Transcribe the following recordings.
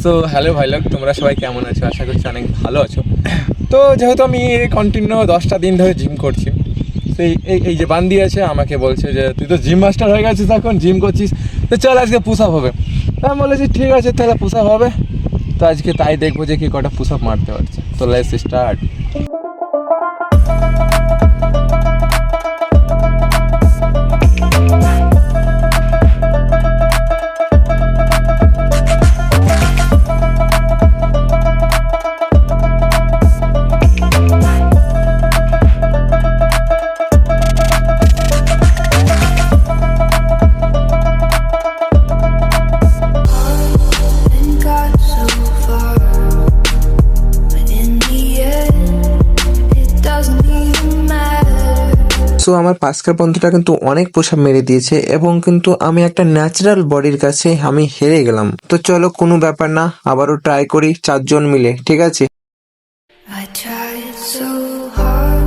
So hello ভাই লোক, তোমরা সবাই কেমন আছো? আশা করছি অনেক ভালো আছো। তো যেহেতু আমি কন্টিনিউ 10টা দিন ধরে জিম করছি, তো এই যে বান্দি আছে আমাকে বলছে যে তুই তো জিম মাস্টার হয়ে গেছিস, এখন জিম করছিস, তো চল আজকে পুশ আপ হবে। আমি বলেছি ঠিক আছে তাহলে পুশ আপ হবে। তো আজকে তাই দেখবো যে কি কটা পুশ আপ মারতে পারছে। তো লেটস স্টার্ট। সো আমার পাস্কার বন্ধুটা কিন্তু অনেক পুশ আপ মেরে দিয়েছে এবং কিন্তু আমি একটা ন্যাচারাল বডির কাছে আমি হেরে গেলাম। তো চলো কোনো ব্যাপার না, আবারও ট্রাই করি 4 জন মিলে, ঠিক আছে? I tried so hard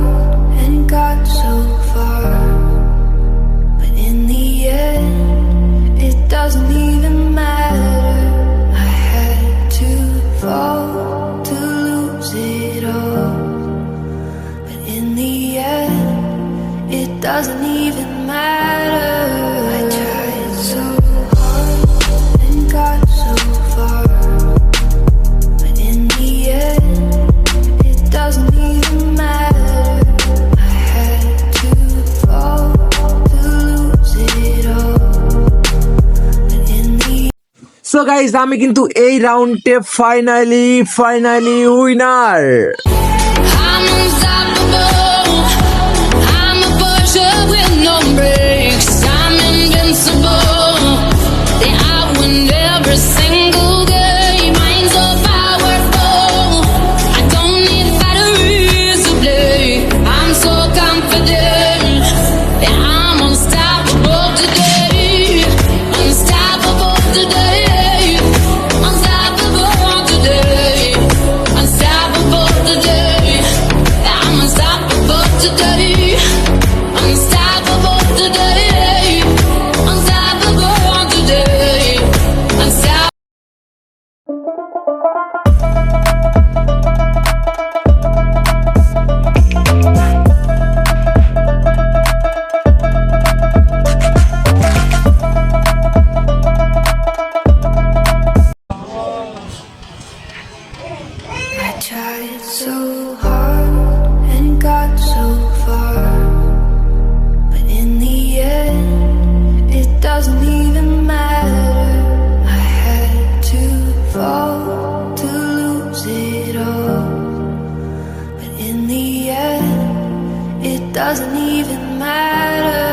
and got so far, but in the end, it doesn't even matter. I had to fall to lose it all, but in the end, it doesn't even matter. I tried so hard and got so far, but in the end, it doesn't even matter. I had to fall to lose it all, but in the so guys আমি কিন্তু এই রাউন্ডে finally winner. I'm unstoppable. I'm a Porsche with no brakes. I'm invincible. Yeah, I win every single game. Mine's so powerful. I don't need batteries to play. I'm so confident. Yeah, I'm unstoppable today. Unstoppable today. Unstoppable today. Unstoppable today. I'm unstoppable today. Unstoppable today. Unstoppable today. Unstoppable. I tried so hard and got so far, but in the end, it doesn't even matter. I had to fall to lose it all, but in the end, it doesn't even matter.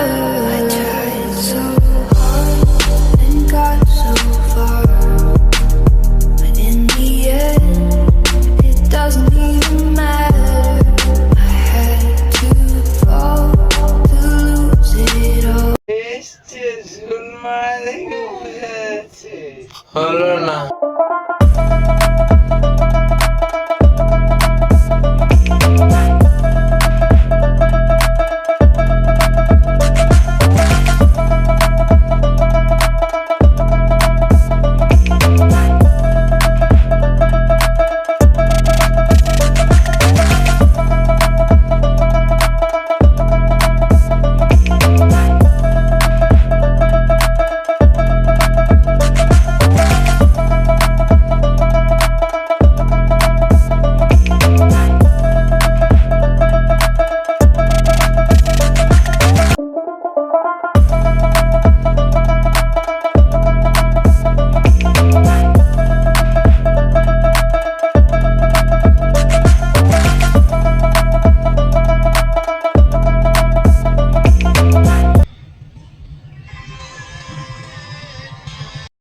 I tried so hard and got so far, but in the end, it doesn't even matter. I had to fall to lose it all. হলো না।